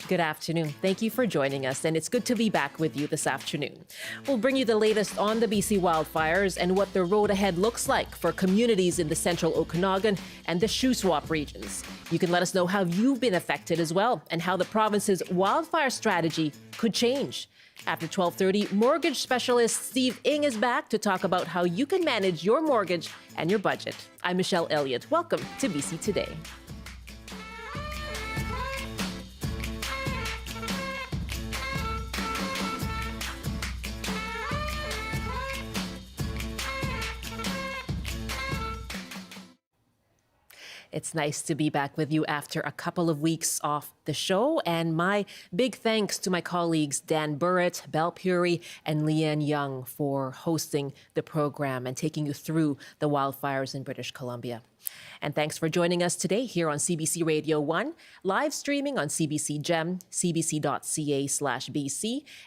Good afternoon. Thank you for joining us, and it's good to be back with you this afternoon. We'll bring you the latest on the BC wildfires and what the road ahead looks like for communities in the central Okanagan and the Shuswap regions. You can let us know how you've been affected as well and how the province's wildfire strategy could change. After 12:30, mortgage specialist Steve Ng is back to talk about how you can manage your mortgage and your budget. I'm Michelle Eliot. Welcome to BC Today. It's nice to be back with you after a couple of weeks off the show. And my big thanks to my colleagues Dan Burrett, Belle Puri, and Leanne Young for hosting the program and taking you through the wildfires in British Columbia. And thanks for joining us today here on CBC Radio 1, live streaming on CBC Gem, cbc.ca/BC,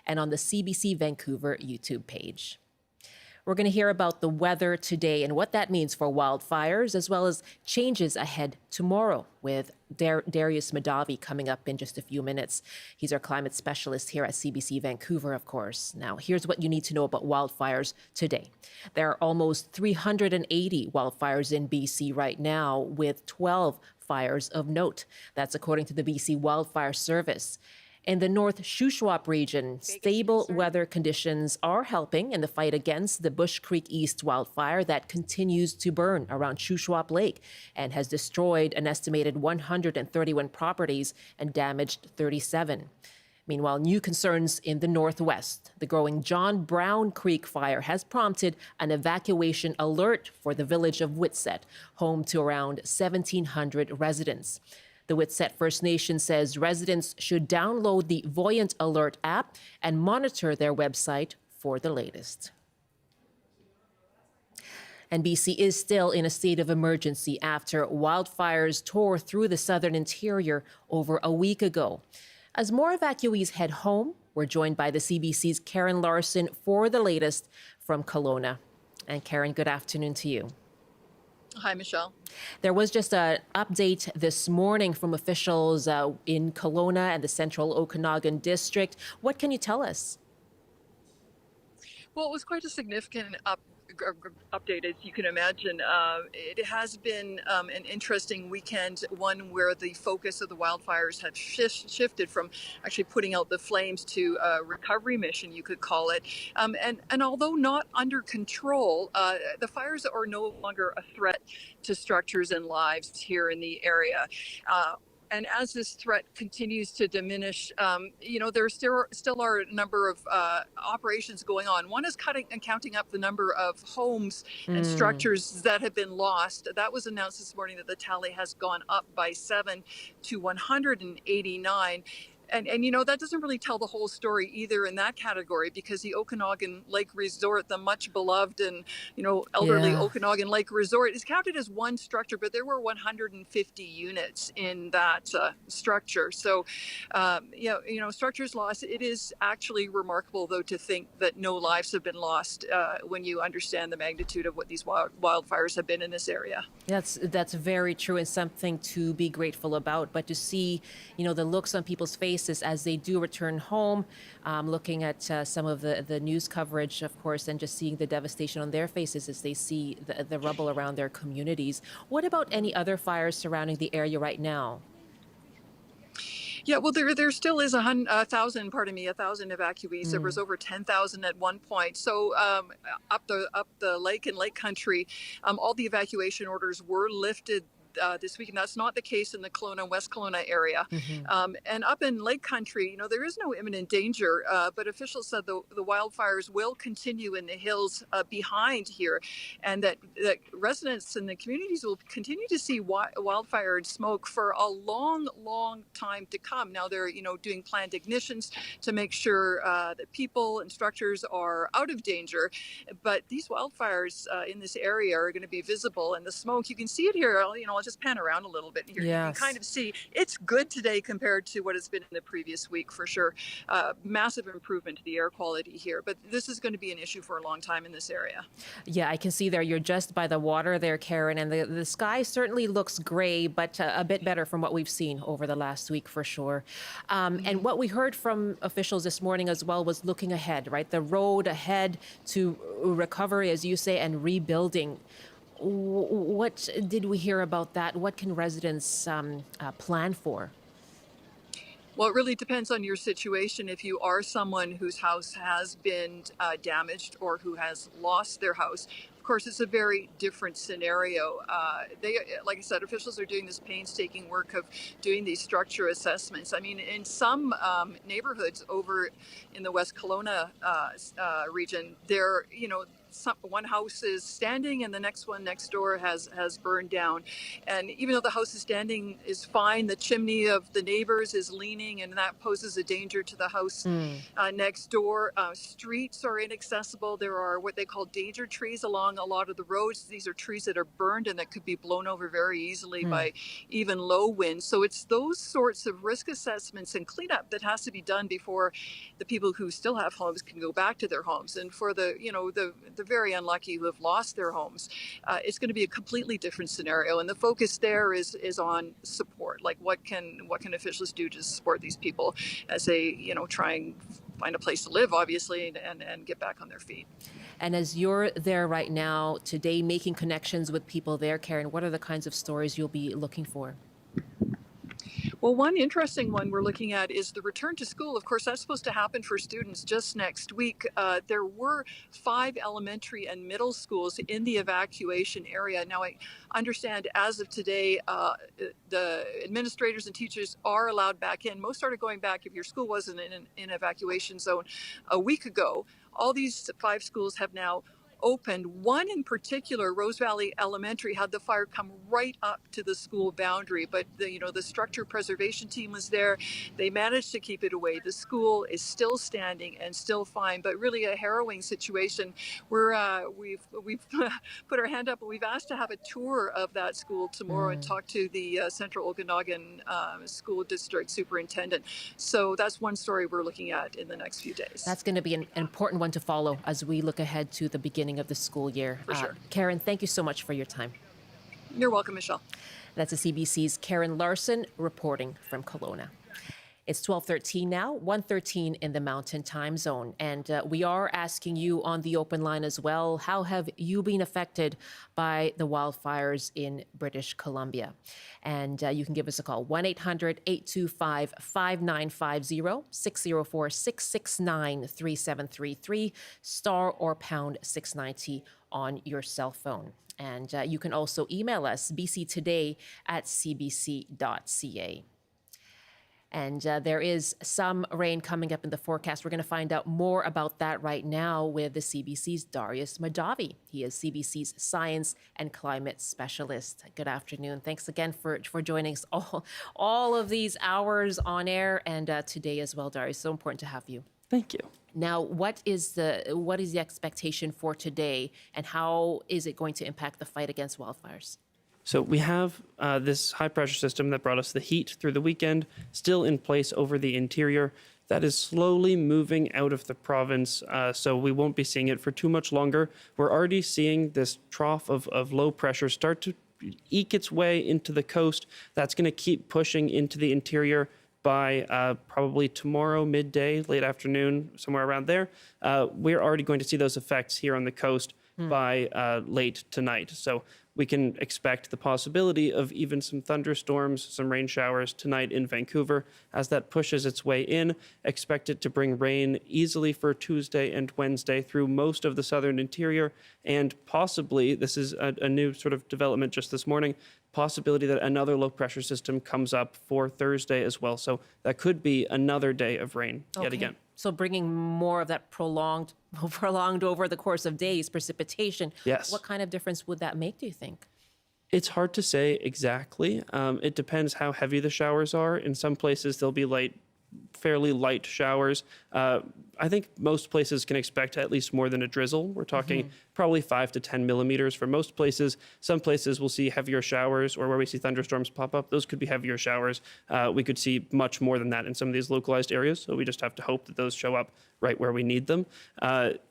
and on the CBC Vancouver YouTube page. We're going to hear about the weather today and what that means for wildfires, as well as changes ahead tomorrow with Darius Madavi coming up in just a few minutes. He's our climate specialist here at CBC Vancouver, of course. Now, here's what you need to know about wildfires today. There are almost 380 wildfires in BC right now, with 12 fires of note. That's according to the BC Wildfire Service. In the North Shuswap region, stable weather conditions are helping in the fight against the Bush Creek East wildfire that continues to burn around Shuswap Lake and has destroyed an estimated 131 properties and damaged 37. Meanwhile, new concerns in the Northwest. The growing John Brown Creek fire has prompted an evacuation alert for the village of Whitsett, home to around 1,700 residents. The Whitsett First Nation says residents should download the Voyant Alert app and monitor their website for the latest. And BC is still in a state of emergency after wildfires tore through the southern interior over a week ago. As more evacuees head home, we're joined by the CBC's Karen Larson for the latest from Kelowna. And Karen, good afternoon to you. Hi, Michelle. There was just an update this morning from officials in Kelowna and the central Okanagan district. What can you tell us? Well, it was quite a significant update, as you can imagine. It has been an interesting weekend, one where the focus of the wildfires have shifted from actually putting out the flames to a recovery mission, you could call it. And although not under control, the fires are no longer a threat to structures and lives here in the area. And as this threat continues to diminish, there still are a number of operations going on. One is counting up the number of homes and structures that have been lost. That was announced this morning that the tally has gone up by 7 to 189. And that doesn't really tell the whole story either in that category, because the Okanagan Lake Resort, the much beloved and, elderly Okanagan Lake Resort, is counted as one structure, but there were 150 units in that structure. So, structures lost. It is actually remarkable, though, to think that no lives have been lost when you understand the magnitude of what these wildfires have been in this area. That's very true and something to be grateful about. But to see, the looks on people's faces as they do return home, looking at some of the news coverage, of course, and just seeing the devastation on their faces as they see the rubble around their communities. What about any other fires surrounding the area right now? Yeah, well, there still is 1,000 evacuees. There was over 10,000 at one point. So up the lake and lake country, all the evacuation orders were lifted this week, and that's not the case in the Kelowna and West Kelowna area. And up in Lake Country, there is no imminent danger, but officials said the wildfires will continue in the hills behind here, and that residents and the communities will continue to see wildfire and smoke for a long, long time to come. Now they're, doing planned ignitions to make sure that people and structures are out of danger, but these wildfires in this area are going to be visible, and the smoke, you can see it here, I'll just pan around a little bit here. You can kind Yes. of see it's good today compared to what it's been in the previous week for sure. Massive improvement to the air quality here, but this is going to be an issue for a long time in this area. Yeah, I can see there you're just by the water there, Karen, and the sky certainly looks gray, but a bit better from what we've seen over the last week for sure. And what we heard from officials this morning as well was looking ahead, right? The road ahead to recovery, as you say, and rebuilding. What did we hear about that? What can residents plan for? Well, it really depends on your situation. If you are someone whose house has been damaged or who has lost their house, of course, it's a very different scenario. Like I said, officials are doing this painstaking work of doing these structure assessments. I mean, in some neighborhoods over in the West Kelowna region, one house is standing and the next one next door has burned down. And even though the house is standing is fine, the chimney of the neighbors is leaning, and that poses a danger to the house next door. Streets are inaccessible. There are what they call danger trees along a lot of the roads. These are trees that are burned and that could be blown over very easily by even low winds. So it's those sorts of risk assessments and cleanup that has to be done before the people who still have homes can go back to their homes. And for the very unlucky who have lost their homes, it's going to be a completely different scenario. And the focus there is on support. Like what can officials do to support these people as they try and find a place to live, obviously, and get back on their feet. And as you're there right now today, making connections with people there, Karen, what are the kinds of stories you'll be looking for? Well, one interesting one we're looking at is the return to school. Of course, that's supposed to happen for students just next week. There were 5 elementary and middle schools in the evacuation area. Now, I understand as of today, the administrators and teachers are allowed back in. Most started going back if your school wasn't in an evacuation zone a week ago. All these 5 schools have now opened. One in particular, Rose Valley Elementary, had the fire come right up to the school boundary, but the structure preservation team was there. They managed to keep it away. The school is still standing and still fine, but really a harrowing situation. We've put our hand up, and we've asked to have a tour of that school tomorrow and talk to the Central Okanagan School District Superintendent. So that's one story we're looking at in the next few days. That's going to be an important one to follow as we look ahead to the beginning of the school year. For sure. Karen, thank you so much for your time. You're welcome, Michelle. That's the CBC's Karen Larson reporting from Kelowna. It's 12:13 now, 1:13 in the Mountain Time Zone. And we are asking you on the open line as well, how have you been affected by the wildfires in British Columbia? And you can give us a call, 1-800-825-5950, 604-669-3733, star or pound 690 on your cell phone. And you can also email us, bctoday@cbc.ca. And there is some rain coming up in the forecast. We're going to find out more about that right now with the CBC's Darius Mahdavi. He is CBC's Science and Climate Specialist. Good afternoon. Thanks again for joining us all of these hours on air and today as well, Darius. So important to have you. Thank you. Now, what is the expectation for today, and how is it going to impact the fight against wildfires? So we have this high pressure system that brought us the heat through the weekend, still in place over the interior. That is slowly moving out of the province, so we won't be seeing it for too much longer. We're already seeing this trough of low pressure start to eke its way into the coast. That's going to keep pushing into the interior by probably tomorrow, midday, late afternoon, somewhere around there. We're already going to see those effects here on the coast by late tonight. So we can expect the possibility of even some thunderstorms, some rain showers tonight in Vancouver. As that pushes its way in, expect it to bring rain easily for Tuesday and Wednesday through most of the southern interior, and possibly, this is a new sort of development just this morning, possibility that another low pressure system comes up for Thursday as well. So that could be another day of rain yet again. So bringing more of that prolonged over the course of days precipitation. Yes. What kind of difference would that make, do you think? It's hard to say exactly. It depends how heavy the showers are. In some places, they'll be light fairly light showers. I think most places can expect at least more than a drizzle. We're talking probably 5 to 10 millimeters for most places. Some places will see heavier showers, or where we see thunderstorms pop up, those could be heavier showers. We could see much more than that in some of these localized areas, so we just have to hope that those show up right where we need them.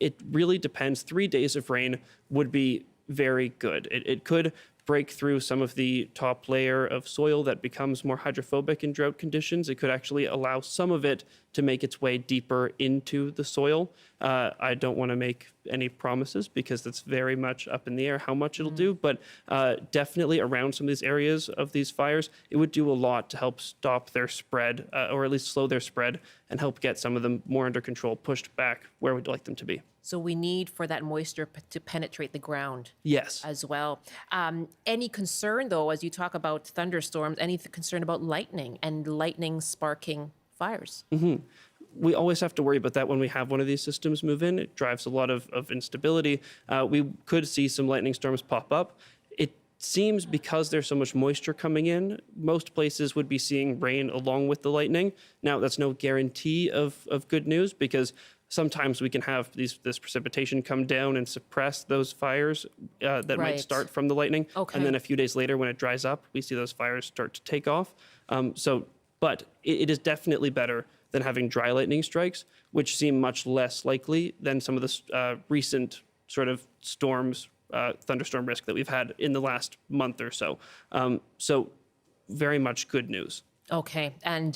It really depends. 3 days of rain would be very good. It could break through some of the top layer of soil that becomes more hydrophobic in drought conditions. It could actually allow some of it to make its way deeper into the soil. I don't want to make any promises because that's very much up in the air how much it'll do, but definitely around some of these areas of these fires, it would do a lot to help stop their spread, or at least slow their spread, and help get some of them more under control, pushed back where we'd like them to be. So we need for that moisture to penetrate the ground. Yes. As well. Any concern, though, as you talk about thunderstorms, any concern about lightning and lightning sparking fires? We always have to worry about that when we have one of these systems move in. It drives a lot of instability. We could see some lightning storms pop up. It seems because there's so much moisture coming in, most places would be seeing rain along with the lightning. Now, that's no guarantee of good news, because sometimes we can have this precipitation come down and suppress those fires that might Right. start from the lightning. Okay. And then a few days later, when it dries up, we see those fires start to take off. But it is definitely better than having dry lightning strikes, which seem much less likely than some of the recent sort of storms, thunderstorm risk that we've had in the last month or so. So very much good news. Okay, and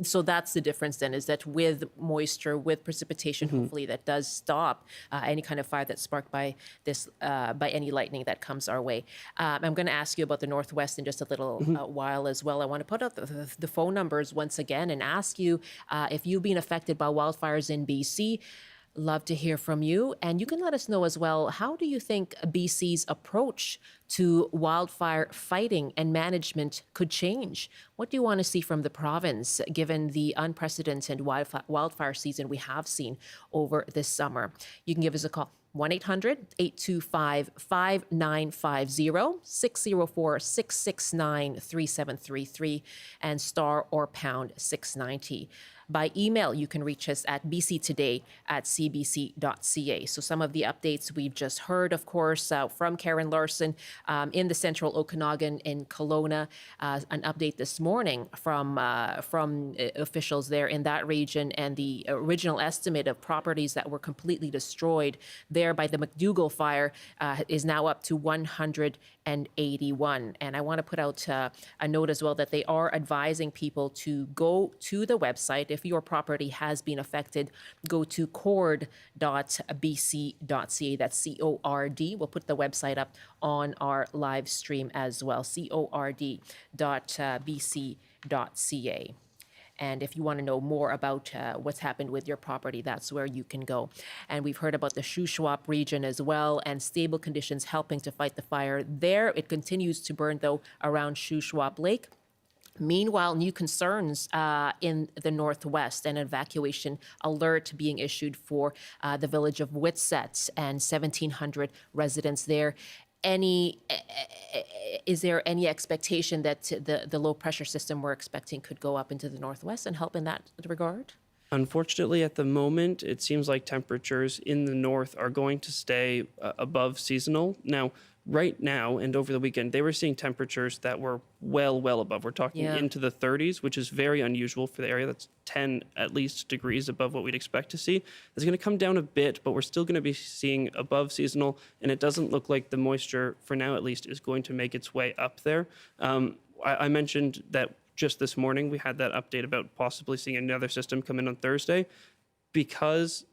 so that's the difference then, is that with moisture, with precipitation, hopefully that does stop any kind of fire that's sparked by this, by any lightning that comes our way. I'm going to ask you about the Northwest in just a little while as well. I want to put out the phone numbers once again and ask you if you've been affected by wildfires in BC. Love to hear from you. And you can let us know as well, how do you think BC's approach to wildfire fighting and management could change? What do you want to see from the province, given the unprecedented wildfire season we have seen over this summer? You can give us a call. 1-800-825-5950, 604-669-3733, and star or pound 690. By email, you can reach us at bctoday@cbc.ca. So some of the updates we've just heard, of course, from Karen Larson in the central Okanagan in Kelowna. An update this morning from officials there in that region, and the original estimate of properties that were completely destroyed there by the McDougall fire is now up to 181. And I want to put out a note as well that they are advising people to go to the website. If your property has been affected, go to cord.bc.ca. That's CORD. We'll put the website up on our live stream as well, cord.bc.ca. And if you want to know more about what's happened with your property, that's where you can go. And we've heard about the Shuswap region as well, and stable conditions helping to fight the fire there. It continues to burn, though, around Shuswap Lake. Meanwhile, new concerns in the Northwest, an evacuation alert being issued for the village of Whitsett and 1,700 residents there. Is there any expectation that the low pressure system we're expecting could go up into the Northwest and help in that regard? Unfortunately, at the moment, it seems like temperatures in the north are going to stay above seasonal. Now, right now and over the weekend, they were seeing temperatures that were well above. We're talking into the 30s, which is very unusual for the area. That's 10 at least degrees above what we'd expect to see. It's going to come down a bit, but we're still going to be seeing above seasonal, and it doesn't look like the moisture, for now at least, is going to make its way up there. I mentioned that just this morning we had that update about possibly seeing another system come in on Thursday. Because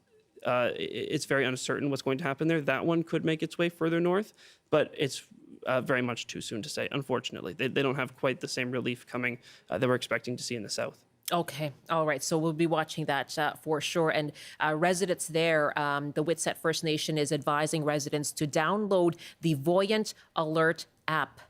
it's very uncertain what's going to happen there, that one could make its way further north, but it's very much too soon to say, unfortunately. They don't have quite the same relief coming that we're expecting to see in the south. Okay. All right. So we'll be watching that for sure. And residents there, the Whitsett First Nation is advising residents to download the Voyant Alert app.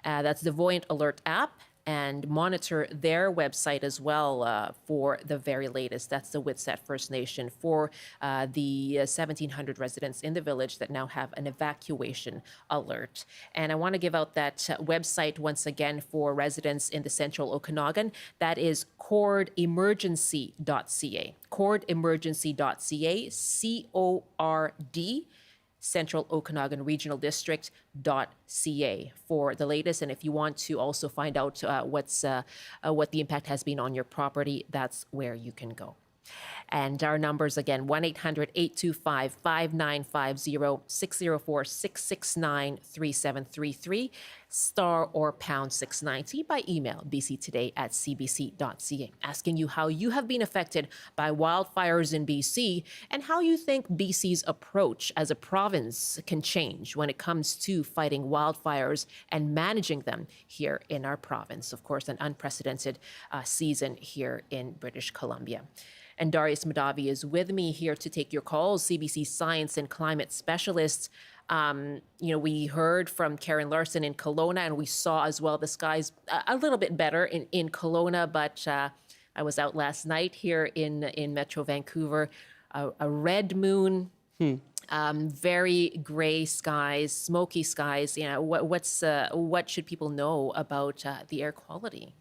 That's the Voyant Alert app. and monitor their website as well for the very latest. That's the Witset First Nation for the 1,700 residents in the village that now have an evacuation alert. And I want to give out that website once again for residents in the central Okanagan. That is cordemergency.ca. cordemergency.ca, CORD, Central Okanagan Regional District.ca for the latest. And if you want to also find out what the impact has been on your property, that's where you can go. And our numbers again, 1-800-825-5950, 604-669-3733, star or pound 690 by email, bctoday@cbc.ca, asking you how you have been affected by wildfires in BC and how you think BC's approach as a province can change when it comes to fighting wildfires and managing them here in our province. Of course, an unprecedented season here in British Columbia. And Darius Madavi is with me here to take your calls, CBC science and climate specialist. We heard from Karen Larson in Kelowna, and we saw as well the skies a little bit better in Kelowna, but I was out last night here in Metro Vancouver, a red moon, very gray skies, smoky skies. What should people know about the air quality?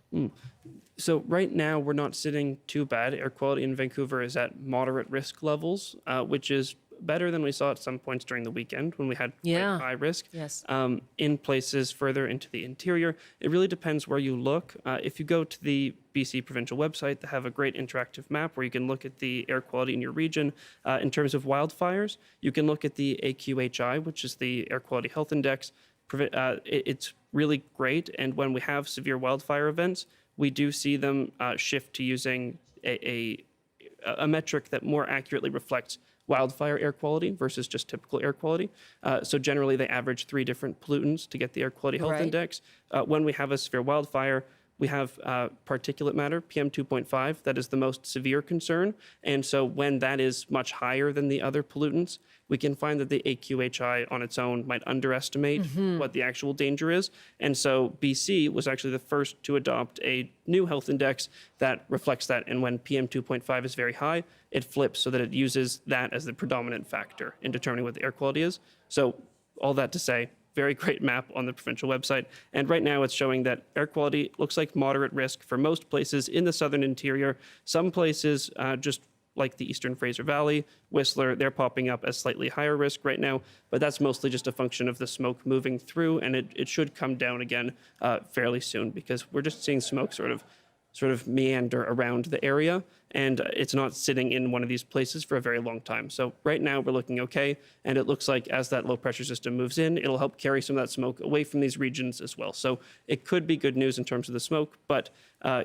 So right now, we're not sitting too bad. Air quality in Vancouver is at moderate risk levels, which is better than we saw at some points during the weekend when we had quite high risk. Yes. In places further into the interior, it really depends where you look. If you go to the BC provincial website, they have a great interactive map where you can look at the air quality in your region. In terms of wildfires, you can look at the AQHI, which is the Air Quality Health Index. It's really great, and when we have severe wildfire events, we do see them shift to using a metric that more accurately reflects wildfire air quality versus just typical air quality. So generally, they average 3 different pollutants to get the Air Quality Health Index. When we have a severe wildfire, we have particulate matter, PM 2.5, that is the most severe concern. And so when that is much higher than the other pollutants, we can find that the AQHI on its own might underestimate what the actual danger is. And so BC was actually the first to adopt a new health index that reflects that. And when PM 2.5 is very high, it flips so that it uses that as the predominant factor in determining what the air quality is. So all that to say, very great map on the provincial website. And right now it's showing that air quality looks like moderate risk for most places in the southern interior. Some places, just like the Eastern Fraser Valley, Whistler, they're popping up as slightly higher risk right now, but that's mostly just a function of the smoke moving through, and it should come down again fairly soon because we're just seeing smoke sort of meander around the area, and it's not sitting in one of these places for a very long time. So right now we're looking okay, and it looks like as that low pressure system moves in, it'll help carry some of that smoke away from these regions as well. So it could be good news in terms of the smoke, but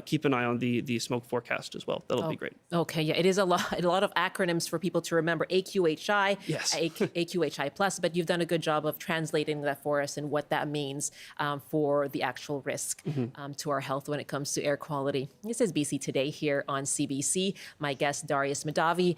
keep an eye on the smoke forecast as well. That'll be great. Okay, yeah, it is a lot of acronyms for people to remember. AQHI, yes. AQHI plus, but you've done a good job of translating that for us and what that means for the actual risk to our health when it comes to air quality. This is BC Today here on CBC. My guest, Darius Madavi,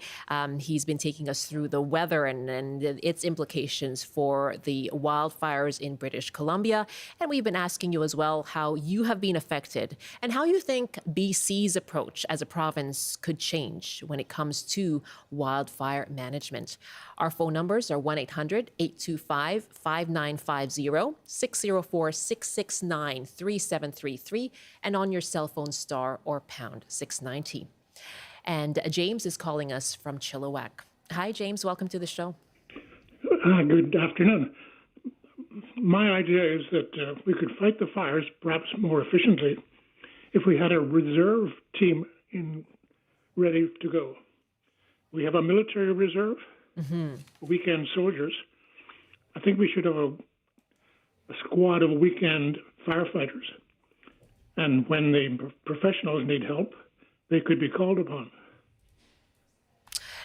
he's been taking us through the weather and its implications for the wildfires in British Columbia. And we've been asking you as well how you have been affected and how you think BC's approach as a province could change when it comes to wildfire management. Our phone numbers are 1-800-825-5950, 604-669-3733, and on your cell phone star or pound 690. And James is calling us from Chilliwack. Hi, James. Welcome to the show. Good afternoon. My idea is that we could fight the fires perhaps more efficiently if we had a reserve team ready to go. We have a military reserve, weekend soldiers. I think we should have a squad of weekend firefighters. And when the professionals need help, they could be called upon.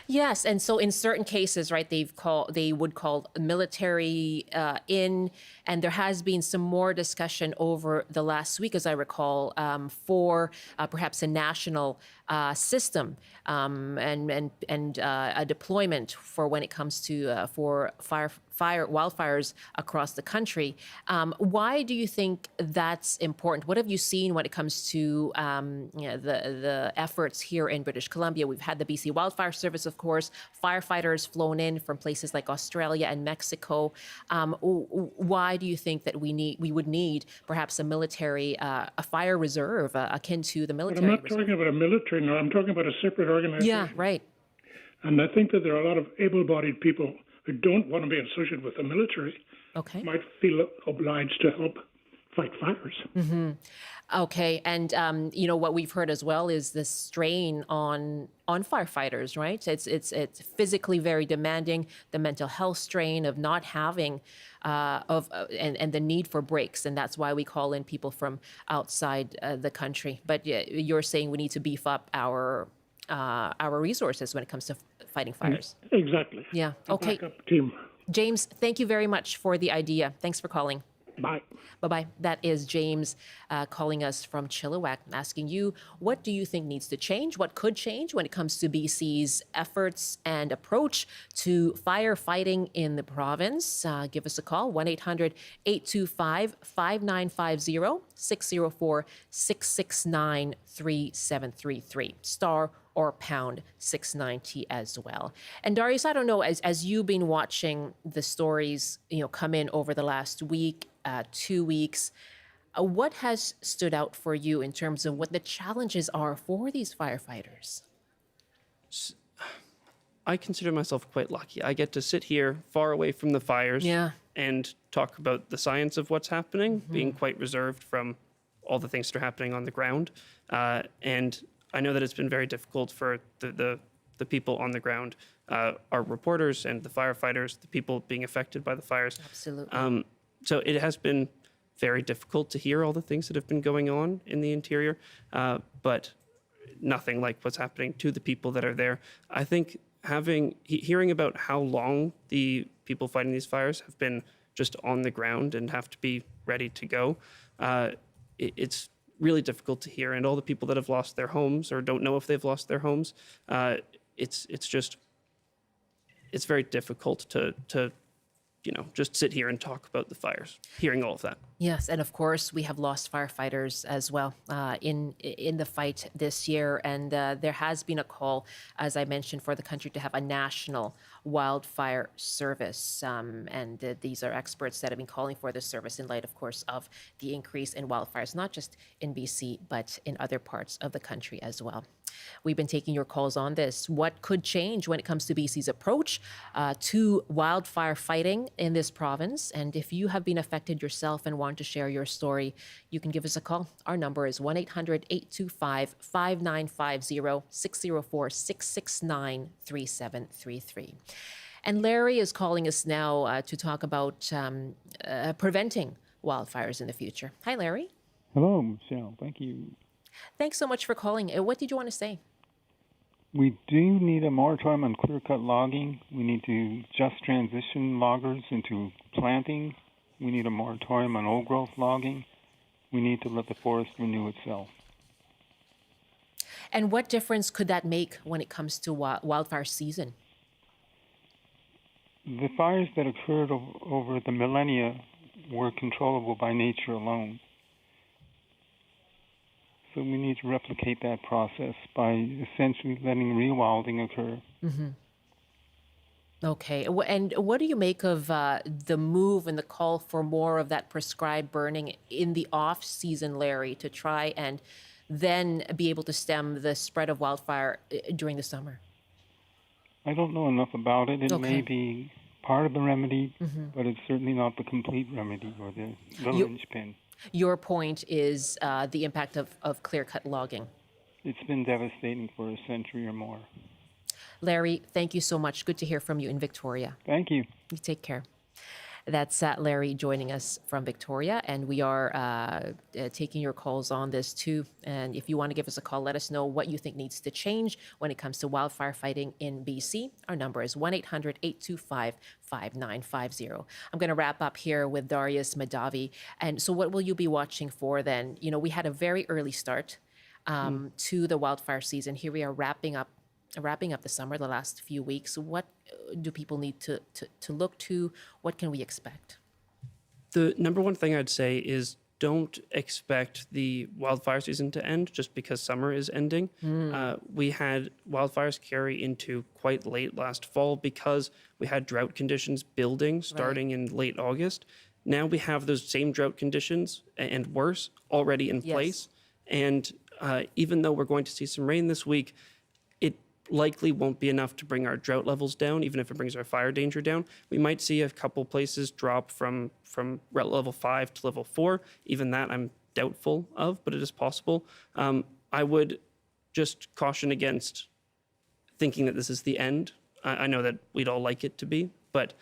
Yes, and so in certain cases, right, they would call military in, and there has been some more discussion over the last week, as I recall, for perhaps a national system and a deployment for when it comes to for wildfires across the country. Why do you think that's important? What have you seen when it comes to the efforts here in British Columbia? We've had the BC Wildfire Service, of course, firefighters flown in from places like Australia and Mexico. Why do you think that we would need perhaps a military, a fire reserve akin to the But military? I'm not talking about a military now. I'm talking about a separate organization. Yeah, right. And I think that there are a lot of able-bodied people who don't want to be associated with the military, Okay. might feel obliged to help fight fires. Okay, and what we've heard as well is the strain on firefighters, right? It's physically very demanding. The mental health strain of not having and the need for breaks, and that's why we call in people from outside the country. But you're saying we need to beef up our resources when it comes to fighting fires. Exactly. Yeah. A Okay, backup team. James, thank you very much for the idea. Thanks for calling. Bye. Bye-bye. That is James calling us from Chilliwack, asking you, what do you think needs to change? What could change when it comes to BC's efforts and approach to firefighting in the province? Give us a call, 1-800-825-5950, 604-669-3733, star or pound 690 as well. And Darius, I don't know, as you've been watching the stories, come in over the last week, 2 weeks, what has stood out for you in terms of what the challenges are for these firefighters? I consider myself quite lucky. I get to sit here far away from the fires Yeah. and talk about the science of what's happening, being quite reserved from all the things that are happening on the ground. And I know that it's been very difficult for the people on the ground, our reporters and the firefighters, the people being affected by the fires. Absolutely. So it has been very difficult to hear all the things that have been going on in the interior, but nothing like what's happening to the people that are there. I think hearing about how long the people fighting these fires have been just on the ground and have to be ready to go, it's really difficult to hear. And all the people that have lost their homes or don't know if they've lost their homes, it's very difficult to just sit here and talk about the fires, hearing all of that. Yes, and of course we have lost firefighters as well in the fight this year, and there has been a call, as I mentioned, for the country to have a national wildfire service, and these are experts that have been calling for this service in light, of course, of the increase in wildfires, not just in BC but in other parts of the country as well. We've been taking your calls on this. What could change when it comes to BC's approach to wildfire fighting in this province? And if you have been affected yourself and want to share your story, you can give us a call. Our number is 1-800-825-5950, 604-669-3733. And Larry is calling us now to talk about preventing wildfires in the future. Hi, Larry. Hello, Michelle. Thank you. Thanks so much for calling. What did you want to say? We do need a moratorium on clear-cut logging. We need to just transition loggers into planting. We need a moratorium on old-growth logging. We need to let the forest renew itself. And what difference could that make when it comes to wildfire season? The fires that occurred over the millennia were controllable by nature alone. So we need to replicate that process by essentially letting rewilding occur. Mm-hmm. Okay. And what do you make of the move and the call for more of that prescribed burning in the off-season, Larry, to try and then be able to stem the spread of wildfire during the summer? I don't know enough about it. It may be part of the remedy, but it's certainly not the complete remedy or the linchpin. Your point is the impact of clear-cut logging. It's been devastating for a century or more. Larry, thank you so much. Good to hear from you in Victoria. Thank you. You take care. That's Larry joining us from Victoria, and we are taking your calls on this too. And if you want to give us a call, let us know what you think needs to change when it comes to wildfire fighting in BC. Our number is 1-800-825-5950. I'm going to wrap up here with Darius Madavi. And so what will you be watching for then? We had a very early start to the wildfire season. Here we are wrapping up wrapping up the summer, the last few weeks. What do people need to look to? What can we expect? The number one thing I'd say is don't expect the wildfire season to end just because summer is ending. We had wildfires carry into quite late last fall because we had drought conditions building starting in late August. Now we have those same drought conditions and worse already in place. And even though we're going to see some rain this week, it likely won't be enough to bring our drought levels down, even if it brings our fire danger down. We might see a couple places drop from level 5 to level 4. Even that I'm doubtful of, but it is possible. I would just caution against thinking that this is the end. I know that we'd all like it to be, but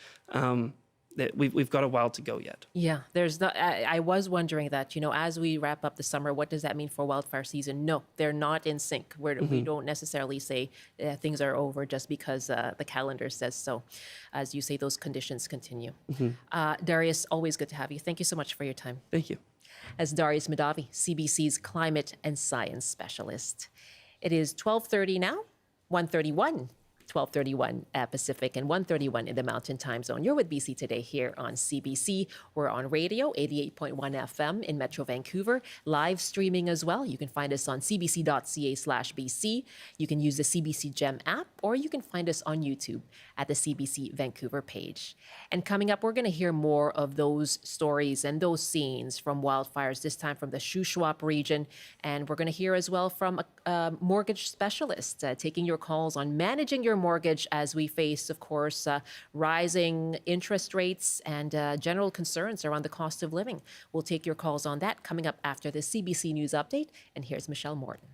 that we've got a while to go yet. Yeah, I was wondering that, as we wrap up the summer, what does that mean for wildfire season? No, they're not in sync. We don't necessarily say things are over just because the calendar says so. As you say, those conditions continue. Darius, always good to have you. Thank you so much for your time. Thank you. As Darius Madavi, CBC's climate and science specialist. It is 12:30 now, 1:31. 12:31 Pacific and 1:31 in the Mountain Time Zone. You're with BC Today here on CBC. We're on radio, 88.1 FM in Metro Vancouver, live streaming as well. You can find us on cbc.ca/BC. You can use the CBC Gem app, or you can find us on YouTube at the CBC Vancouver page. And coming up, we're going to hear more of those stories and those scenes from wildfires, this time from the Shuswap region. And we're going to hear as well from a mortgage specialist taking your calls on managing your mortgage as we face, of course, rising interest rates and general concerns around the cost of living. We'll take your calls on that coming up after the CBC News Update. And here's Michelle Morton.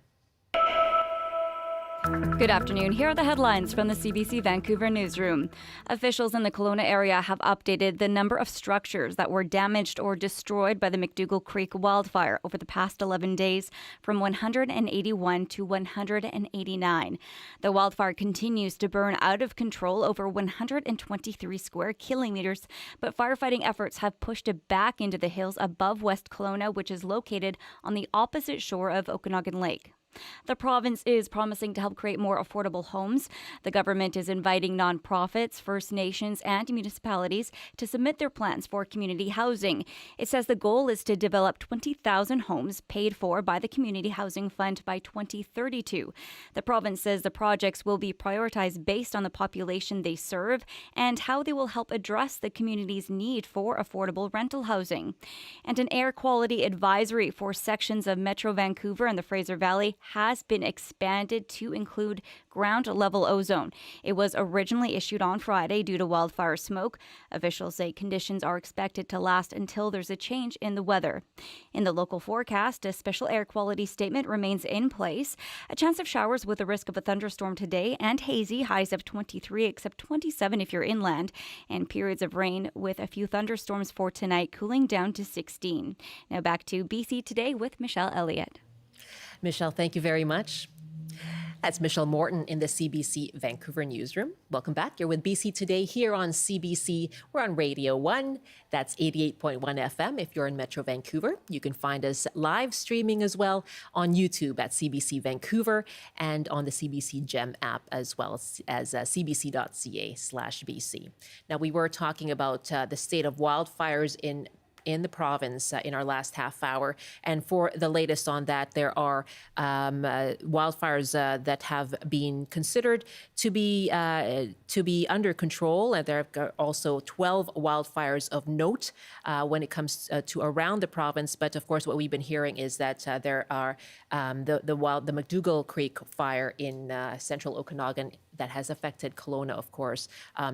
Good afternoon. Here are the headlines from the CBC Vancouver newsroom. Officials in the Kelowna area have updated the number of structures that were damaged or destroyed by the McDougall Creek wildfire over the past 11 days from 181 to 189. The wildfire continues to burn out of control over 123 square kilometers, but firefighting efforts have pushed it back into the hills above West Kelowna, which is located on the opposite shore of Okanagan Lake. The province is promising to help create more affordable homes. The government is inviting nonprofits, First Nations, and municipalities to submit their plans for community housing. It says the goal is to develop 20,000 homes paid for by the Community Housing Fund by 2032. The province says the projects will be prioritized based on the population they serve and how they will help address the community's need for affordable rental housing. And an air quality advisory for sections of Metro Vancouver and the Fraser Valley has been expanded to include ground-level ozone. It was originally issued on Friday due to wildfire smoke. Officials say conditions are expected to last until there's a change in the weather. In the local forecast, a special air quality statement remains in place. A chance of showers with a risk of a thunderstorm today and hazy, highs of 23 except 27 if you're inland, and periods of rain with a few thunderstorms for tonight, cooling down to 16. Now back to BC Today with Michelle Eliot. Michelle, thank you very much. That's Michelle Morton in the CBC Vancouver newsroom. Welcome back. You're with BC Today here on CBC. We're on Radio 1. That's 88.1 FM if you're in Metro Vancouver. You can find us live streaming as well on YouTube at CBC Vancouver and on the CBC Gem app as well as cbc.ca/BC. Now, we were talking about the state of wildfires in the province in our last half hour. And for the latest on that, there are wildfires that have been considered to be under control. And there are also 12 wildfires of note when it comes to around the province. But of course, what we've been hearing is that there are the McDougall Creek fire in central Okanagan that has affected Kelowna, of course.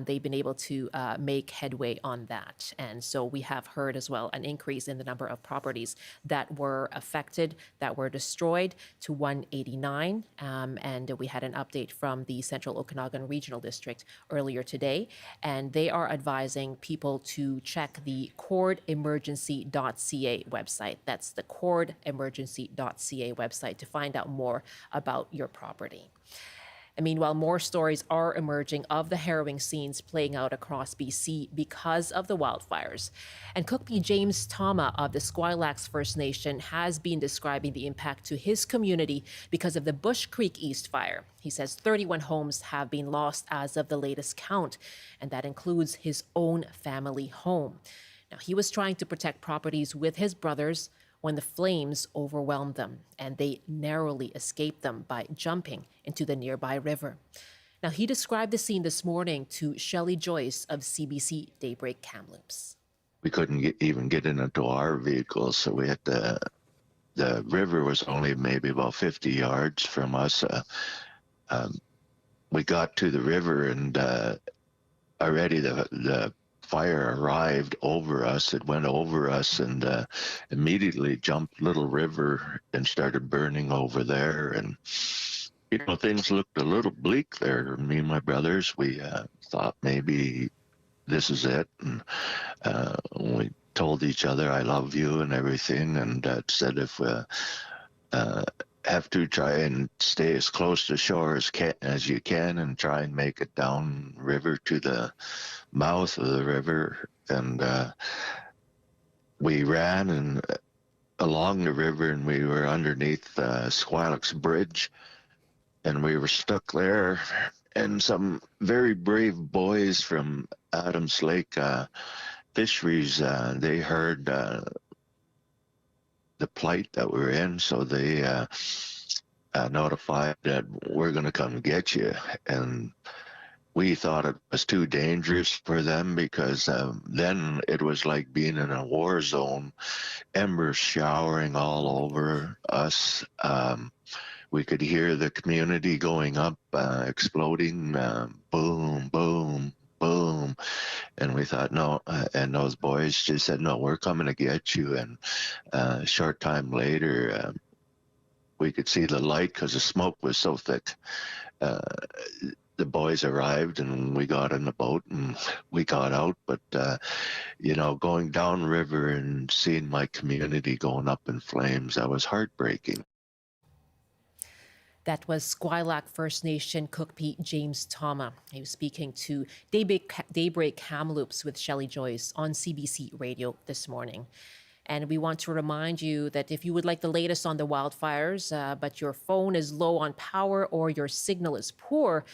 They've been able to make headway on that. And so we have heard as well an increase in the number of properties that were affected, that were destroyed to 189. And we had an update from the Central Okanagan Regional District earlier today. And they are advising people to check the cordemergency.ca website. That's the cordemergency.ca website to find out more about your property. And meanwhile, more stories are emerging of the harrowing scenes playing out across BC because of the wildfires. And Cookpee James Tama of the Squilax First Nation has been describing the impact to his community because of the Bush Creek East fire. He says 31 homes have been lost as of the latest count, and that includes his own family home. Now, he was trying to protect properties with his brothers when the flames overwhelmed them, and they narrowly escaped them by jumping into the nearby river. Now, he described the scene this morning to Shelley Joyce of CBC Daybreak Kamloops. We couldn't even get into our vehicle, so we had to. The river was only maybe about 50 yards from us. We got to the river, and already the fire arrived over us. It went over us and immediately jumped Little River and started burning over there. And things looked a little bleak there. Me and my brothers, we thought maybe this is it, and we told each other I love you and everything, and said if we have to, try and stay as close to shore as you can, and try and make it down river to the mouth of the river. And we ran and along the river, and we were underneath Squilax Bridge, and we were stuck there. And some very brave boys from Adams Lake Fisheries, they heard the plight that we're in, so they notified that we're going to come get you. And we thought it was too dangerous for them, because then it was like being in a war zone, embers showering all over us. We could hear the community going up, exploding, boom, boom, boom. And we thought, no, and those boys just said, no, we're coming to get you. And a short time later, we could see the light because the smoke was so thick. The boys arrived, and we got in the boat and we got out. But, going downriver and seeing my community going up in flames, that was heartbreaking. That was Squilax First Nation Cookpee James Tama. He was speaking to Daybreak Kamloops with Shelley Joyce on CBC Radio this morning. And we want to remind you that if you would like the latest on the wildfires, but your phone is low on power or your signal is poor,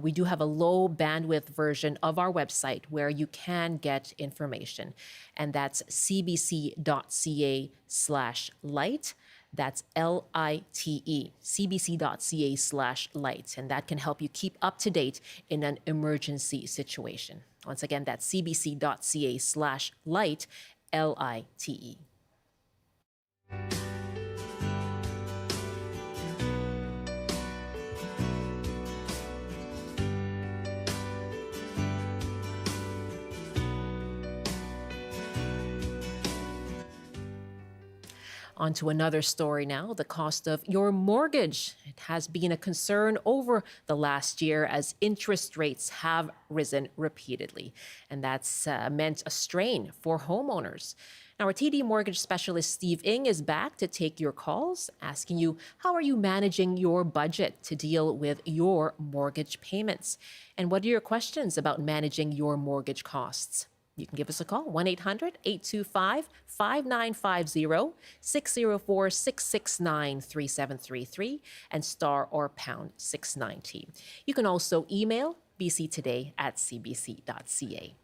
we do have a low bandwidth version of our website where you can get information. And that's cbc.ca/light. That's LITE, cbc.ca/light. And that can help you keep up to date in an emergency situation. Once again, that's cbc.ca/light, LITE. On to another story now, the cost of your mortgage. It has been a concern over the last year as interest rates have risen repeatedly, and that's meant a strain for homeowners. Now, our TD mortgage specialist Steve Ng is back to take your calls, asking you, how are you managing your budget to deal with your mortgage payments? And what are your questions about managing your mortgage costs? You can give us a call, 1-800-825-5950, 604-669-3733, and star or pound 690. You can also email bctoday@cbc.ca.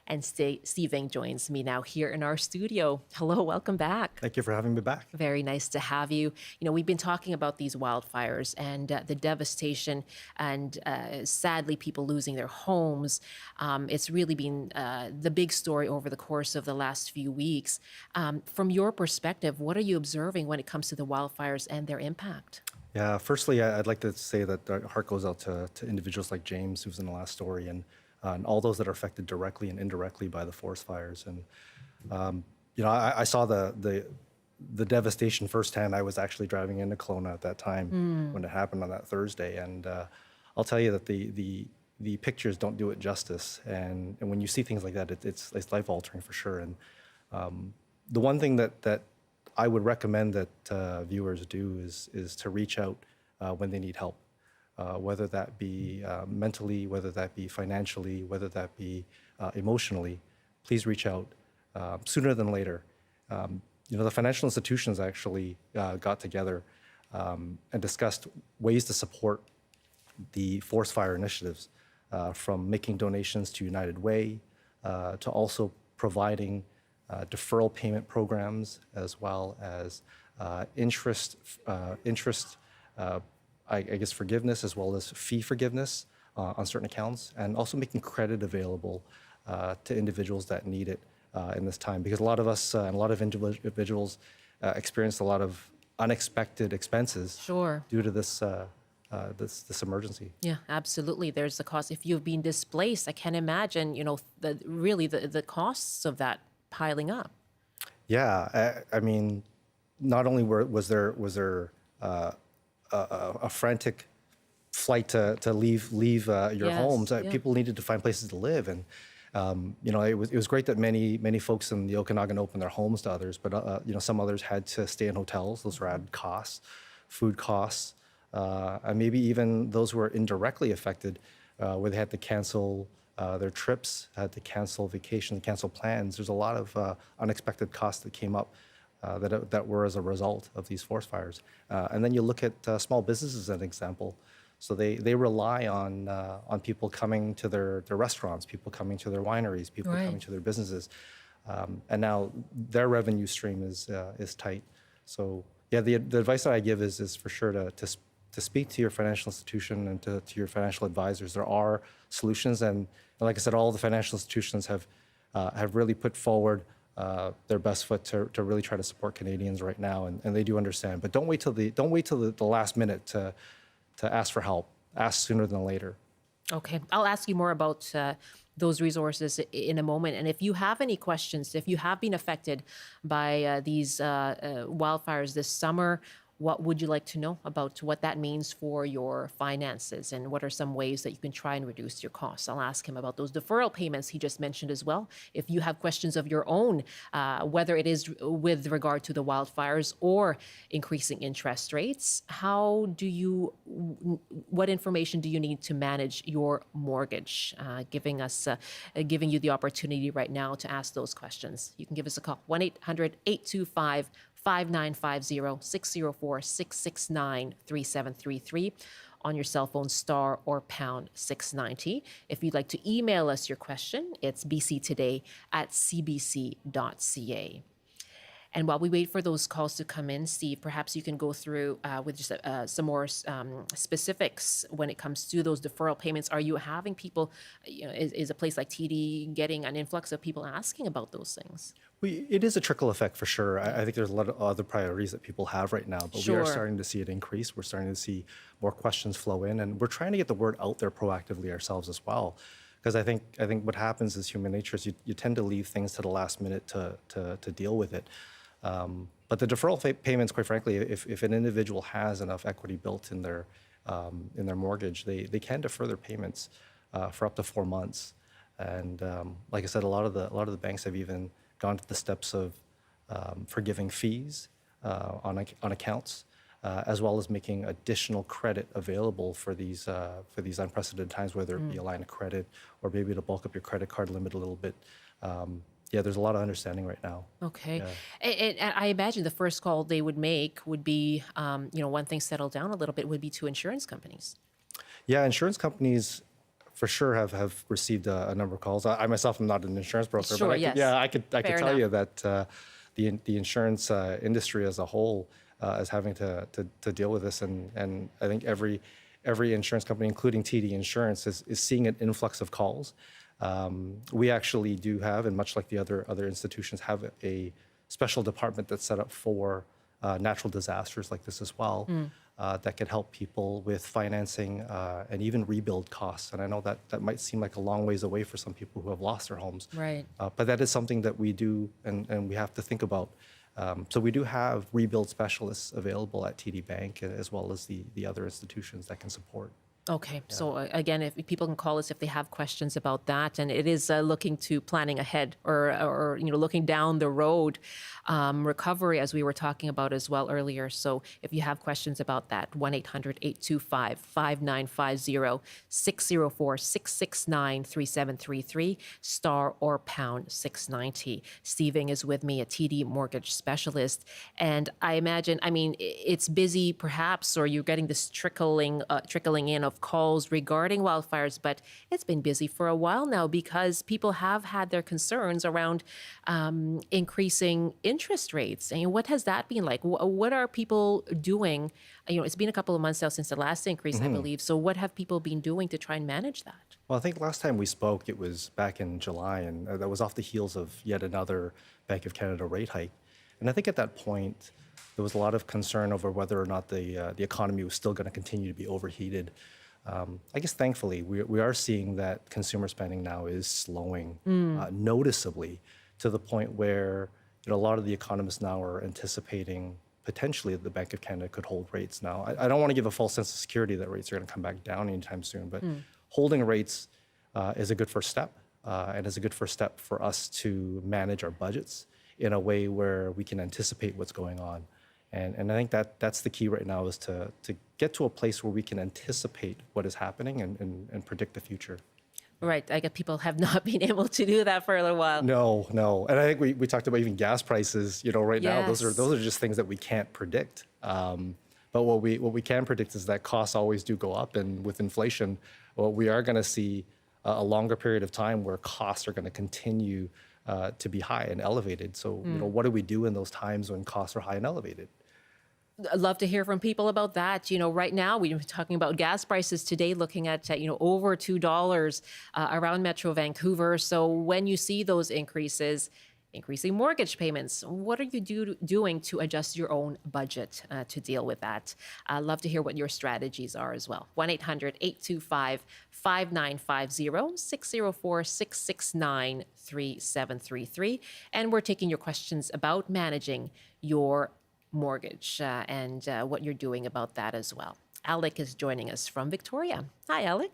And Steve Ng joins me now here in our studio. Hello, welcome back. Thank you for having me back. Very nice to have you. We've been talking about these wildfires and the devastation and sadly people losing their homes. It's really been the big story over the course of the last few weeks. From your perspective, what are you observing when it comes to the wildfires and their impact? Yeah, firstly, I'd like to say that our heart goes out to individuals like James, who's in the last story, and all those that are affected directly and indirectly by the forest fires. And I saw the devastation firsthand. I was actually driving into Kelowna at that time when it happened on that Thursday, and I'll tell you that the pictures don't do it justice. And when you see things like that, it's life altering for sure. And the one thing that I would recommend that viewers do is to reach out when they need help. whether that be mentally, whether that be financially, whether that be emotionally, please reach out sooner than later. The financial institutions actually got together and discussed ways to support the forest fire initiatives, from making donations to United Way to also providing deferral payment programs, as well as interest, I guess, forgiveness, as well as fee forgiveness on certain accounts, and also making credit available to individuals that need it in this time. Because a lot of us and a lot of individuals experienced a lot of unexpected expenses Sure. due to this emergency. Yeah, absolutely. There's the cost. If you've been displaced, I can imagine, the costs of that piling up. Yeah, I mean, not only was there a frantic flight to leave your Yes, homes, yeah. people needed to find places to live, and it was great that many folks in the Okanagan opened their homes to others, but some others had to stay in hotels. Those were added costs, food costs, and maybe even those who were indirectly affected, where they had to cancel their trips, had to cancel vacations, cancel plans. There's a lot of unexpected costs that came up that were as a result of these forest fires. And then you look at small businesses as an example. So they rely on people coming to their restaurants, people coming to their wineries, people Right. coming to their businesses, and now their revenue stream is tight. So yeah, the advice that I give is for sure to speak to your financial institution and to your financial advisors. There are solutions, and like I said, all the financial institutions have really put forward their best foot to really try to support Canadians right now, and they do understand. But don't wait till the last minute to ask for help. Ask sooner than later. Okay, I'll ask you more about those resources in a moment. And if you have any questions, if you have been affected by these wildfires this summer, what would you like to know about what that means for your finances, and what are some ways that you can try and reduce your costs? I'll ask him about those deferral payments he just mentioned as well. If you have questions of your own, whether it is with regard to the wildfires or increasing interest rates, what information do you need to manage your mortgage? Giving you the opportunity right now to ask those questions. You can give us a call, 1-800-825 5950 604 669 3733 on your cell phone, star or pound 690. If you'd like to email us your question, it's bctoday@cbc.ca. And while we wait for those calls to come in, Steve, perhaps you can go through with just some more specifics when it comes to those deferral payments. Are you having people, is a place like TD getting an influx of people asking about those things? It is a trickle effect for sure. I think there's a lot of other priorities that people have right now, but we are Sure. starting to see it increase. We're starting to see more questions flow in, and we're trying to get the word out there proactively ourselves as well. Because I think what happens is human nature is you tend to leave things to the last minute to deal with it. But the deferral payments, quite frankly, if an individual has enough equity built in their mortgage, they can defer their payments for up to 4 months. And like I said, a lot of the banks have even gone to the steps of forgiving fees on accounts, as well as making additional credit available for these unprecedented times, whether it be a line of credit or maybe to bulk up your credit card limit a little bit. Yeah, there's a lot of understanding right now. Okay. Yeah. And I imagine the first call they would make would be, when things settle down a little bit, would be to insurance companies. Yeah, insurance companies for sure have received a number of calls. I myself am not an insurance broker, Sure, but yes. I could Fair tell you enough. that the insurance industry as a whole is having to deal with this, and I think every insurance company, including TD Insurance, is seeing an influx of calls. We actually do have, and much like the other institutions, have a special department that's set up for natural disasters like this as well, that can help people with financing and even rebuild costs. And I know that might seem like a long ways away for some people who have lost their homes. Right. But that is something that we do and we have to think about. So we do have rebuild specialists available at TD Bank, as well as the other institutions that can support. Okay, so again, if people can call us if they have questions about that, and it is looking to planning ahead or looking down the road, recovery as we were talking about as well earlier. So if you have questions about that, 1-800-825-5950, 604-669-3733, star or pound 690. Stephen is with me, a TD mortgage specialist, and I imagine, I mean, it's busy perhaps, or you're getting this trickling in of calls regarding wildfires, but it's been busy for a while now because people have had their concerns around increasing interest rates. And what has that been like? What are people doing? It's been a couple of months now since the last increase, I believe. So what have people been doing to try and manage that? Well, I think last time we spoke, it was back in July, and that was off the heels of yet another Bank of Canada rate hike. And I think at that point, there was a lot of concern over whether or not the economy was still going to continue to be overheated. I guess thankfully, we are seeing that consumer spending now is slowing noticeably to the point where a lot of the economists now are anticipating potentially that the Bank of Canada could hold rates. Now, I don't want to give a false sense of security that rates are going to come back down anytime soon, but holding rates is a good first step, and is a good first step for us to manage our budgets in a way where we can anticipate what's going on. And I think that's the key right now, is to get to a place where we can anticipate what is happening and predict the future. Right. I guess people have not been able to do that for a little while. No. And I think we talked about even gas prices, right now, Yes. those are just things that we can't predict. But what we can predict is that costs always do go up. And with inflation, we are going to see a longer period of time where costs are going to continue to be high and elevated. So, what do we do in those times when costs are high and elevated? I'd love to hear from people about that. Right now we've been talking about gas prices today, looking at, over $2 around Metro Vancouver. So when you see those increasing mortgage payments, what are you doing to adjust your own budget to deal with that? I'd love to hear what your strategies are as well. 1-800-825-5950, 604-669-3733. And we're taking your questions about managing your mortgage and what you're doing about that as well. Alec is joining us from Victoria. Hi, Alec.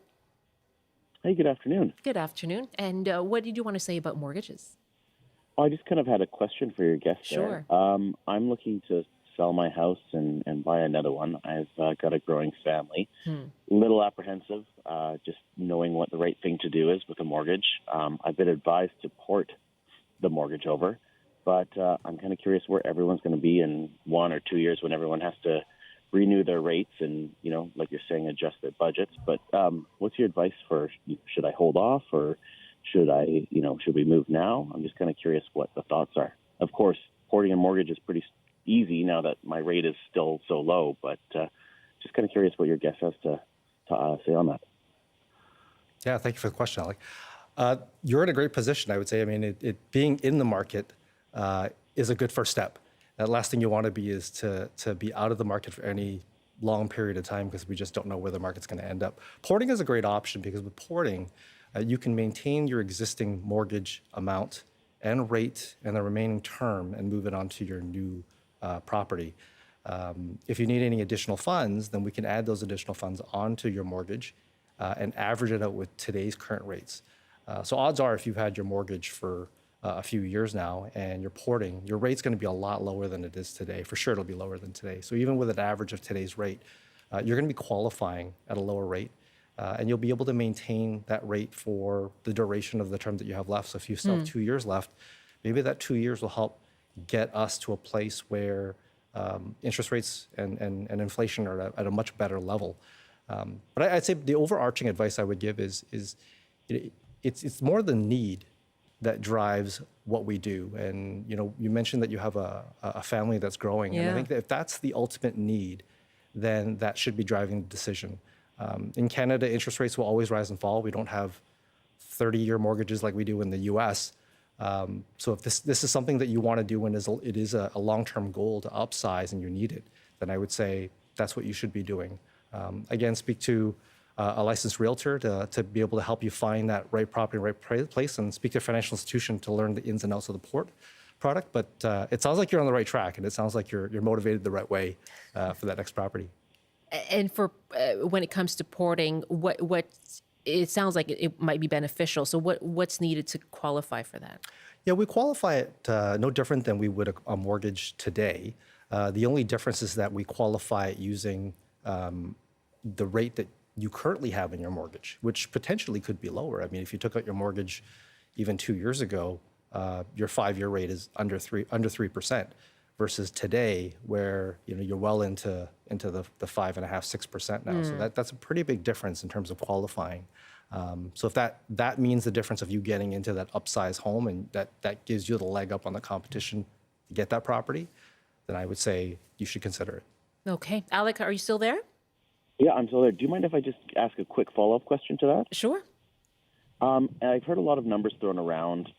Hey, good afternoon. Good afternoon. And what did you want to say about mortgages? I just kind of had a question for your guest Sure. there. I'm looking to sell my house and buy another one. I've got a growing family. Little apprehensive, just knowing what the right thing to do is with a mortgage. I've been advised to port the mortgage over, but I'm kind of curious where everyone's going to be in 1 or 2 years when everyone has to renew their rates and, like you're saying, adjust their budgets. But what's your advice for, should I hold off, or should we move now? I'm just kind of curious what the thoughts are. Of course, porting a mortgage is pretty easy now that my rate is still so low, but just kind of curious what your guest has to say on that. Yeah, thank you for the question, Alec. You're in a great position, I would say. I mean, it being in the market is a good first step. The last thing you want to be is to be out of the market for any long period of time, because we just don't know where the market's going to end up. Porting is a great option, because with porting, you can maintain your existing mortgage amount and rate and the remaining term and move it onto your new property. If you need any additional funds, then we can add those additional funds onto your mortgage and average it out with today's current rates. So odds are, if you've had your mortgage for a few years now and you're porting, your rate's going to be a lot lower than it is today. For sure, it'll be lower than today. So even with an average of today's rate, you're going to be qualifying at a lower rate. And you'll be able to maintain that rate for the duration of the term that you have left. So if you still have 2 years left, maybe that 2 years will help get us to a place where interest rates and inflation are at a much better level. But I'd say the overarching advice I would give is it's more the need that drives what we do. And you mentioned that you have a family that's growing, and I think that if that's the ultimate need, then that should be driving the decision. In Canada, interest rates will always rise and fall. We don't have 30-year mortgages like we do in the U.S. So if this is something that you want to do and it is a long-term goal to upsize and you need it, then I would say that's what you should be doing. Again, speak to a licensed realtor to be able to help you find that right property, right place, and speak to a financial institution to learn the ins and outs of the product. But it sounds like you're on the right track, and it sounds like you're motivated the right way for that next property. And for when it comes to porting, what it sounds like it might be beneficial. So what's needed to qualify for that? Yeah, we qualify it no different than we would a mortgage today. The only difference is that we qualify it using the rate that you currently have in your mortgage, which potentially could be lower. I mean, if you took out your mortgage even 2 years ago, your 5-year rate is under 3%, versus today, where you're well into the 5.5-6% now. So that's a pretty big difference in terms of qualifying. So if that means the difference of you getting into that upsize home, and that gives you the leg up on the competition to get that property, then I would say you should consider it. Okay. Alec, are you still there? Yeah, I'm still there. Do you mind if I just ask a quick follow-up question to that? Sure. I've heard a lot of numbers thrown around.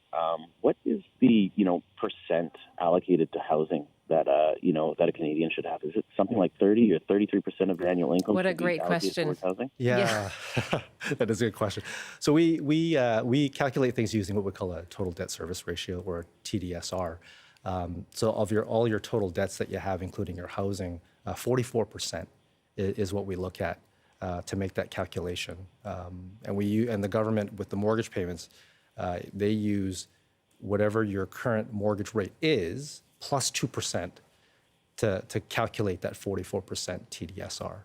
What is the percent allocated to housing that that a Canadian should have? Is it something like 30 or 33% of their annual income? What a great question. Towards housing? Yeah, that is a good question. So we calculate things using what we call a total debt service ratio, or TDSR. So of all your total debts that you have, including your housing, 44% is what we look at to make that calculation. And the government, with the mortgage payments, they use whatever your current mortgage rate is plus 2% to calculate that 44% TDSR.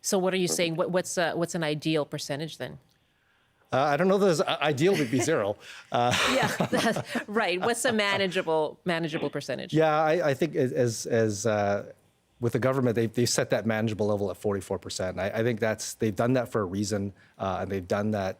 So what are you saying? What's an ideal percentage then? I don't know that it's ideal would be zero. Yeah, right. What's a manageable percentage? Yeah, I think as with the government, they've set that manageable level at 44%. I think they've done that for a reason, and they've done that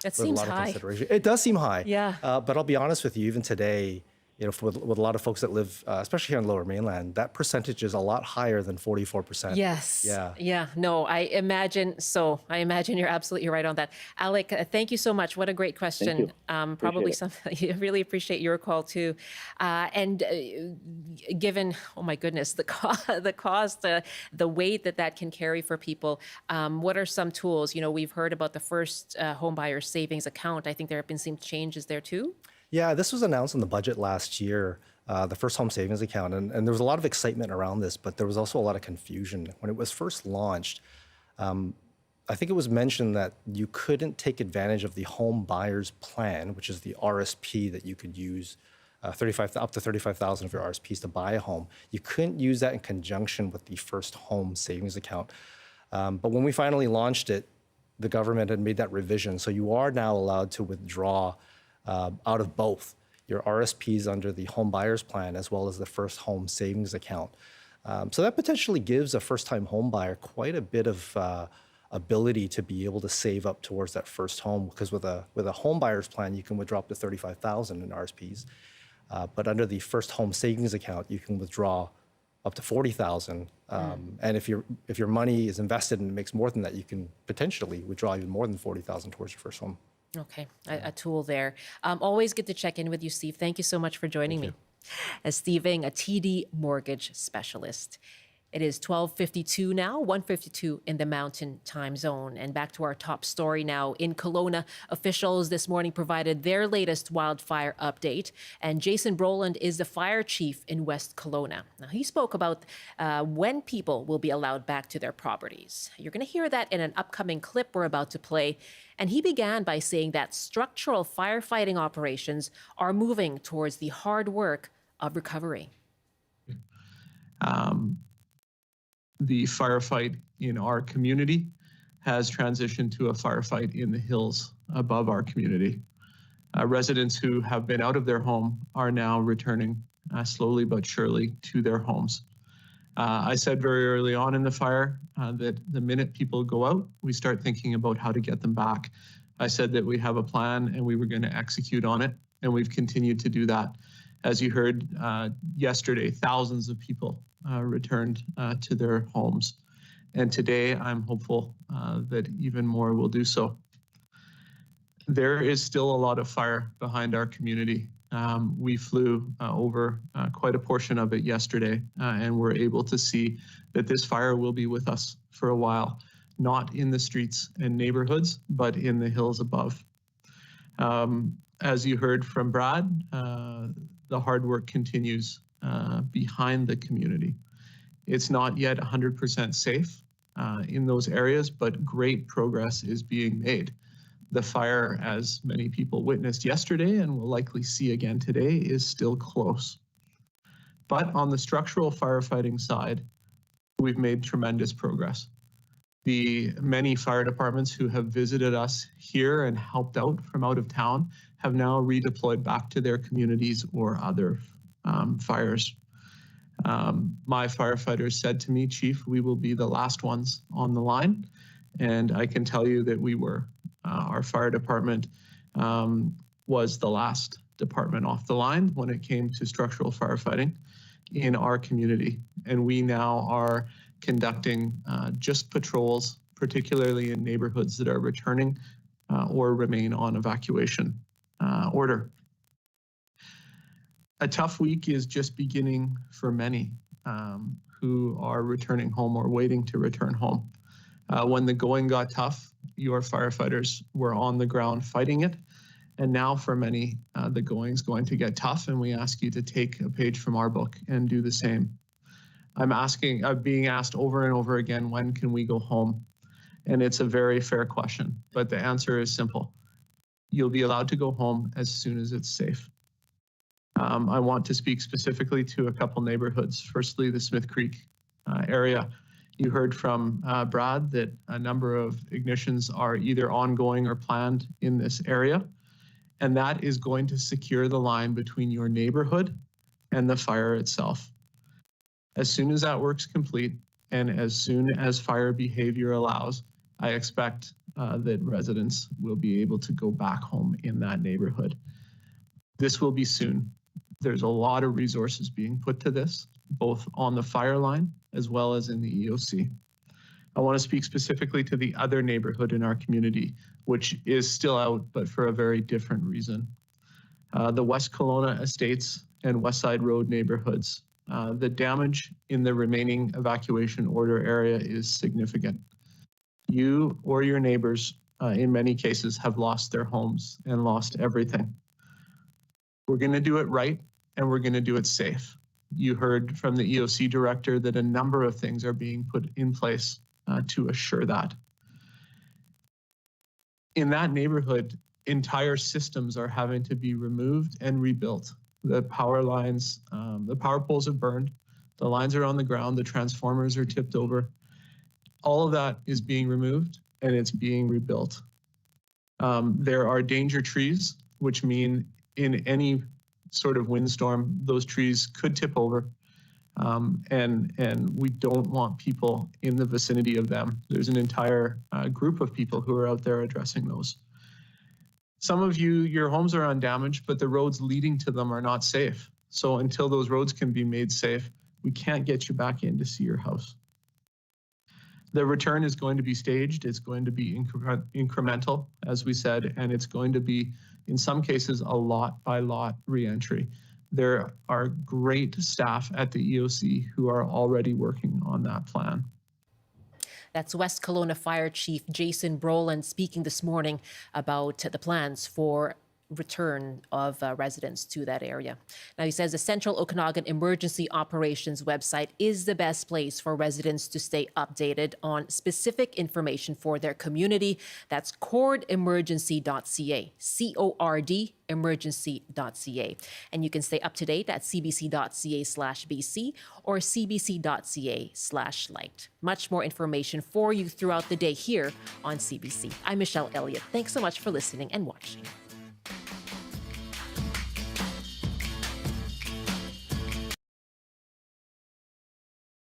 with a lot of consideration. It does seem high. Yeah. But I'll be honest with you, even today, with a lot of folks that live, especially here on Lower Mainland, that percentage is a lot higher than 44%. Yes. Yeah. Yeah. No, I imagine you're absolutely right on that. Alec, thank you so much. What a great question. Probably something I really appreciate your call too. And given, oh my goodness, the cost, the weight that can carry for people, what are some tools? We've heard about the first home buyer savings account. I think there have been some changes there too. Yeah, this was announced in the budget last year, the first home savings account, and there was a lot of excitement around this, but there was also a lot of confusion. When it was first launched, I think it was mentioned that you couldn't take advantage of the home buyer's plan, which is the RSP that you could use, up to $35,000 of your RSPs to buy a home. You couldn't use that in conjunction with the first home savings account. But when we finally launched it, the government had made that revision, so you are now allowed to withdraw out of both your RSPs under the home buyer's plan as well as the first home savings account. So that potentially gives a first-time home buyer quite a bit of ability to be able to save up towards that first home, because with a home buyer's plan, you can withdraw up to $35,000 in RSPs. But under the first home savings account, you can withdraw up to $40,000. And if your money is invested and it makes more than that, you can potentially withdraw even more than $40,000 towards your first home. Okay, a tool there. Always good to check in with you, Steve. Thank you so much for joining me. As Steve Ng, a TD mortgage specialist. It is 12:52 now, 1:52 in the Mountain Time Zone. And back to our top story now. In Kelowna, officials this morning provided their latest wildfire update. And Jason Brolin is the fire chief in West Kelowna. Now, he spoke about when people will be allowed back to their properties. You're going to hear that in an upcoming clip we're about to play. And he began by saying that structural firefighting operations are moving towards the hard work of recovery. The firefight in our community has transitioned to a firefight in the hills above our community. Residents who have been out of their home are now returning slowly but surely to their homes. I said very early on in the fire that the minute people go out, we start thinking about how to get them back. I said that we have a plan and we were going to execute on it, and we've continued to do that. As you heard yesterday, thousands of people returned to their homes. And today I'm hopeful that even more will do so. There is still a lot of fire behind our community. We flew over quite a portion of it yesterday, and we're able to see that this fire will be with us for a while, not in the streets and neighborhoods, but in the hills above. As you heard from Brad, the hard work continues behind the community. It's not yet 100% safe in those areas, but great progress is being made. The fire, as many people witnessed yesterday and will likely see again today, is still close. But on the structural firefighting side, we've made tremendous progress. The many fire departments who have visited us here and helped out from out of town have now redeployed back to their communities or other fires. My firefighters said to me, Chief, we will be the last ones on the line. And I can tell you that we were. Our fire department was the last department off the line when it came to structural firefighting in our community. And we now are conducting just patrols, particularly in neighborhoods that are returning or remain on evacuation order. A tough week is just beginning for many who are returning home or waiting to return home. When the going got tough, your firefighters were on the ground fighting it. And now for many, the going's going to get tough, and we ask you to take a page from our book and do the same. I'm being asked over and over again, when can we go home? And it's a very fair question, but the answer is simple. You'll be allowed to go home as soon as it's safe. I want to speak specifically to a couple neighborhoods. Firstly, the Smith Creek area. You heard from Brad that a number of ignitions are either ongoing or planned in this area, and that is going to secure the line between your neighborhood and the fire itself. As soon as that work's complete, and as soon as fire behavior allows, I expect that residents will be able to go back home in that neighborhood. This will be soon. There's a lot of resources being put to this, both on the fire line as well as in the EOC. I want to speak specifically to the other neighborhood in our community, which is still out, but for a very different reason. The West Kelowna Estates and Westside Road neighborhoods. The damage in the remaining evacuation order area is significant. You or your neighbors, in many cases, have lost their homes and lost everything. We're going to do it right, and we're going to do it safe. You heard from the EOC director that a number of things are being put in place to assure that. In that neighborhood, entire systems are having to be removed and rebuilt. The power lines, the power poles have burned, the lines are on the ground, the transformers are tipped over. All of that is being removed and it's being rebuilt. There are danger trees, which mean in any sort of windstorm, those trees could tip over, and we don't want people in the vicinity of them. There's an entire group of people who are out there addressing those. Some of you, your homes are undamaged, but the roads leading to them are not safe. So until those roads can be made safe, we can't get you back in to see your house. The return is going to be staged. It's going to be incremental, as we said, and it's going to be, in some cases, a lot by lot reentry. There are great staff at the EOC who are already working on that plan. That's West Kelowna Fire Chief Jason Brolin speaking this morning about the plans for return of residents to that area. Now, he says the Central Okanagan Emergency Operations website is the best place for residents to stay updated on specific information for their community. That's cordemergency.ca, C-O-R-D emergency.ca. And you can stay up to date at cbc.ca/BC or cbc.ca/light. Much more information for you throughout the day here on CBC. I'm Michelle Eliot. Thanks so much for listening and watching.